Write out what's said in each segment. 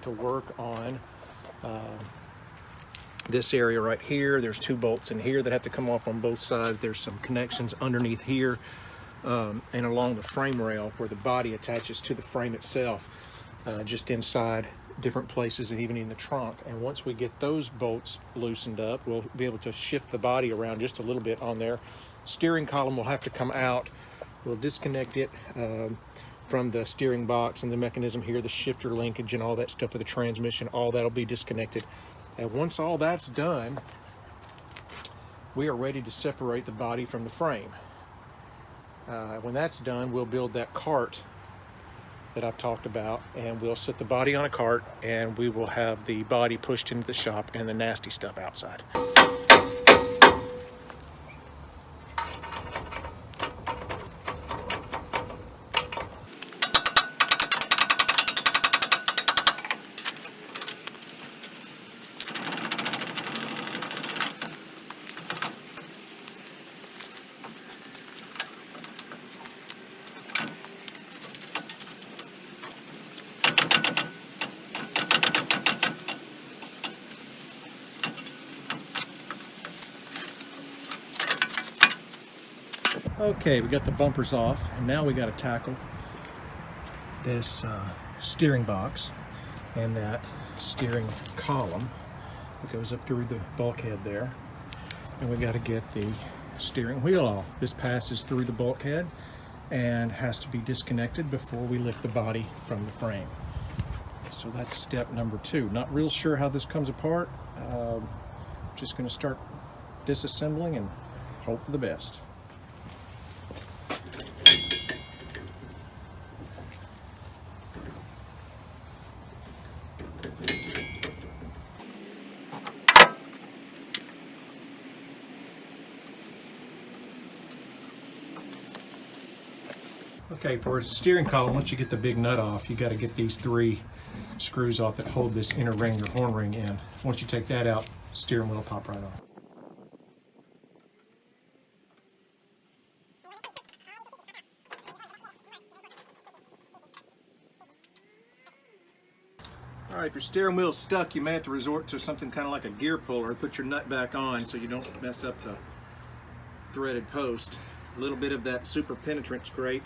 to work on this area right here. There's 2 bolts in here that have to come off on both sides. There's some connections underneath here and along the frame rail where the body attaches to the frame itself, just inside different places and even in the trunk. And once we get those bolts loosened up, we'll be able to shift the body around just a little bit on there. Steering column will have to come out. We'll disconnect it from the steering box and the mechanism here, the shifter linkage and all that stuff for the transmission. All that'll be disconnected. And once all that's done, we are ready to separate the body from the frame. When that's done, we'll build that cart that I've talked about, and we'll set the body on a cart, and we will have the body pushed into the shop and the nasty stuff outside. Okay, we got the bumpers off, and now we got to tackle this steering box and that steering column that goes up through the bulkhead there. And we got to get the steering wheel off. This passes through the bulkhead and has to be disconnected before we lift the body from the frame. So that's step number 2. Not real sure how this comes apart. Just going to start disassembling and hope for the best. Okay, for a steering column, once you get the big nut off, you got to get these 3 screws off that hold this inner ring or horn ring in. Once you take that out, steering wheel will pop right off. All right, if your steering wheel's stuck, you may have to resort to something kind of like a gear puller. Put your nut back on so you don't mess up the threaded post. A little bit of that super penetrant's great.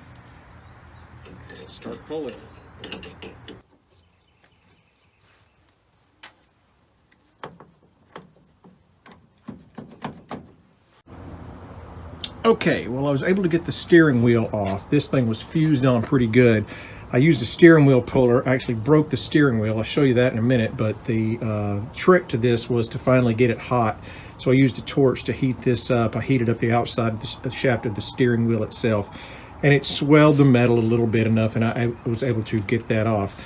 Start pulling. Okay, well, I was able to get the steering wheel off. This thing was fused on pretty good. I used a steering wheel puller. I actually broke the steering wheel. I'll show you that in a minute, but the trick to this was to finally get it hot. So I used a torch to heat this up. I heated up the outside of the shaft of the steering wheel itself, and it swelled the metal a little bit enough, and I was able to get that off.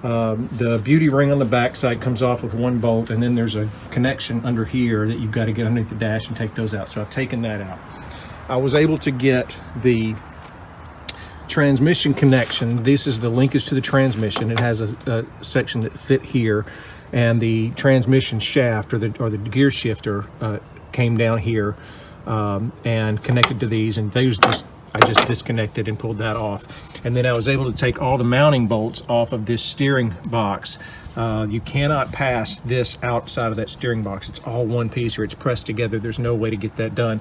The beauty ring on the back side comes off with 1 bolt, and then there's a connection under here that you've got to get underneath the dash and take those out. So I've taken that out. I was able to get the transmission connection. This is the linkage to the transmission. It has a section that fit here, and the transmission shaft or the gear shifter came down here and connected to these, and those I just disconnected and pulled that off. And then I was able to take all the mounting bolts off of this steering box. You cannot pass this outside of that steering box. It's all one piece, or it's pressed together. There's no way to get that done.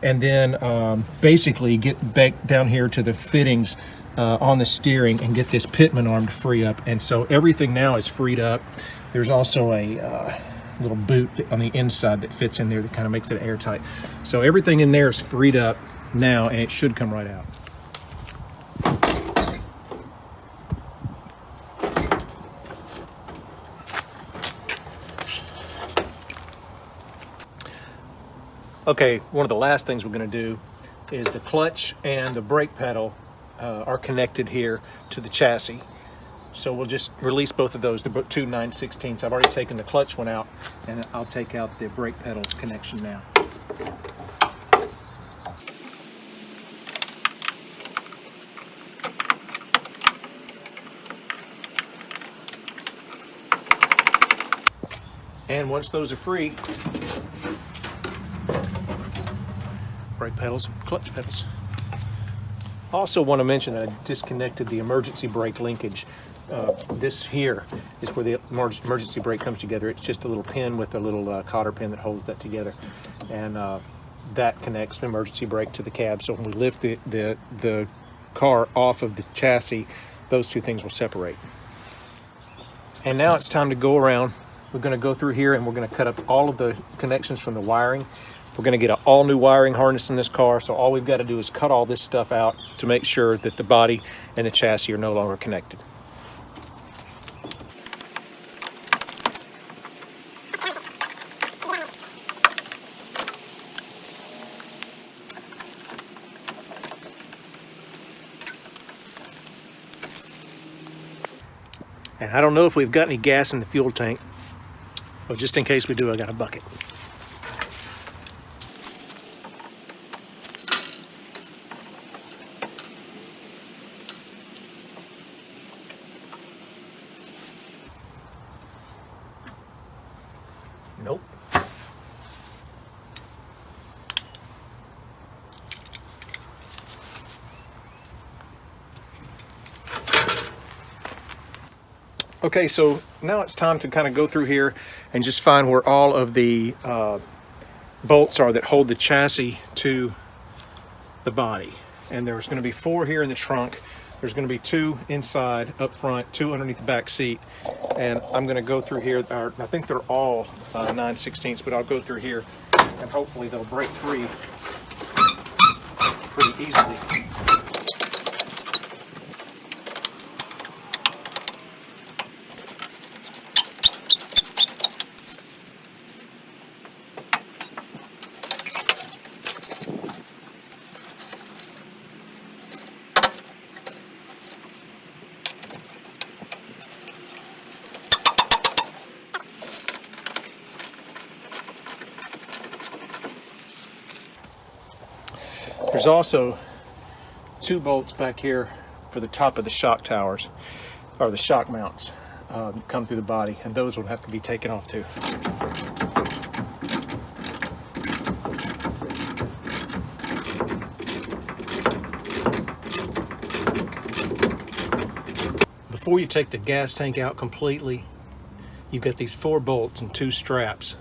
And then basically get back down here to the fittings on the steering and get this pitman arm to free up. And so everything now is freed up. There's also a little boot on the inside that fits in there that kind of makes it airtight. So everything in there is freed up now, and it should come right out. Okay, one of the last things we're going to do is the clutch and the brake pedal are connected here to the chassis. So we'll just release both of those, the 2 9/16. I've already taken the clutch one out, and I'll take out the brake pedal connection now. And once those are free, brake pedals and clutch pedals. Also want to mention that I disconnected the emergency brake linkage. this here is where the emergency brake comes together. It's just a little pin with a little cotter pin that holds that together, and that connects the emergency brake to the cab. So when we lift the car off of the chassis, those two things will separate. And now it's time to go around. We're going to go through here and we're going to cut up all of the connections from the wiring. We're going to get an all new wiring harness in this car. So all we've got to do is cut all this stuff out to make sure that the body and the chassis are no longer connected. And I don't know if we've got any gas in the fuel tank, but just in case we do, I got a bucket. Nope. Okay, so now it's time to kind of go through here and just find where all of the bolts are that hold the chassis to the body. And there's going to be 4 here in the trunk. There's going to be 2 inside up front, 2 underneath the back seat. And I'm going to go through here. I think they're all 9/16, but I'll go through here and hopefully they'll break free pretty easily. There's also 2 bolts back here for the top of the shock towers, or the shock mounts that come through the body, and those will have to be taken off too. Before you take the gas tank out completely, you've got these 4 bolts and 2 straps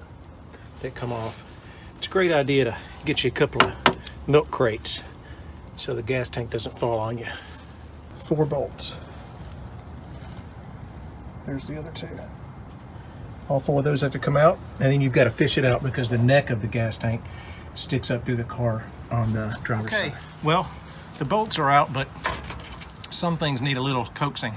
that come off. It's a great idea to get you a couple of milk crates so the gas tank doesn't fall on you. 4 bolts. There's the other 2. All 4 of those have to come out, and then you've got to fish it out because the neck of the gas tank sticks up through the car on the driver's side. Well, the bolts are out, but some things need a little coaxing.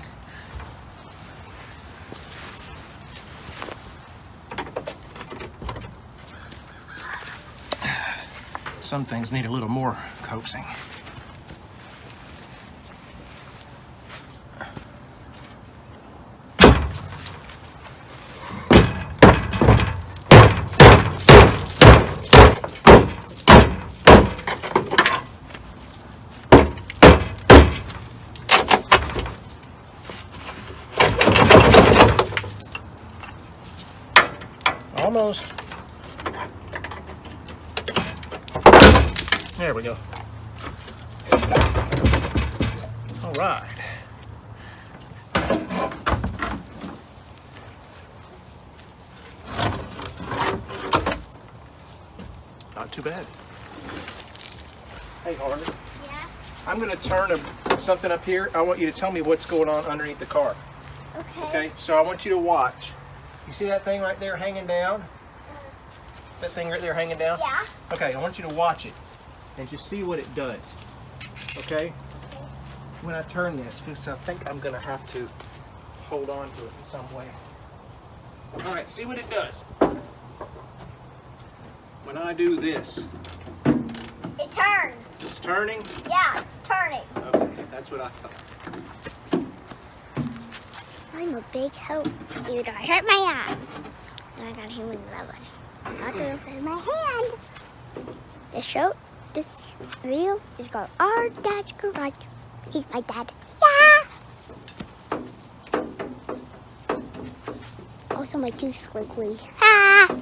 Some things need a little more coaxing. Almost. There we go. All right. Not too bad. Hey, Harley. Yeah? I'm going to turn something up here. I want you to tell me what's going on underneath the car. Okay. Okay, so I want you to watch. You see that thing right there hanging down? That thing right there hanging down? Yeah. Okay, I want you to watch it and just see what it does. Okay? When I turn this, because I think I'm going to have to hold on to it in some way. All right, see what it does. When I do this. It turns. It's turning? Yeah, it's turning. Okay, that's what I thought. I'm a big help. Dude, I hurt my arm. And I got him in the one. I'm not gonna say my hand. This video is called Our Dad's Garage. He's my dad. Yeah! Also my tooth squiggly. Ha!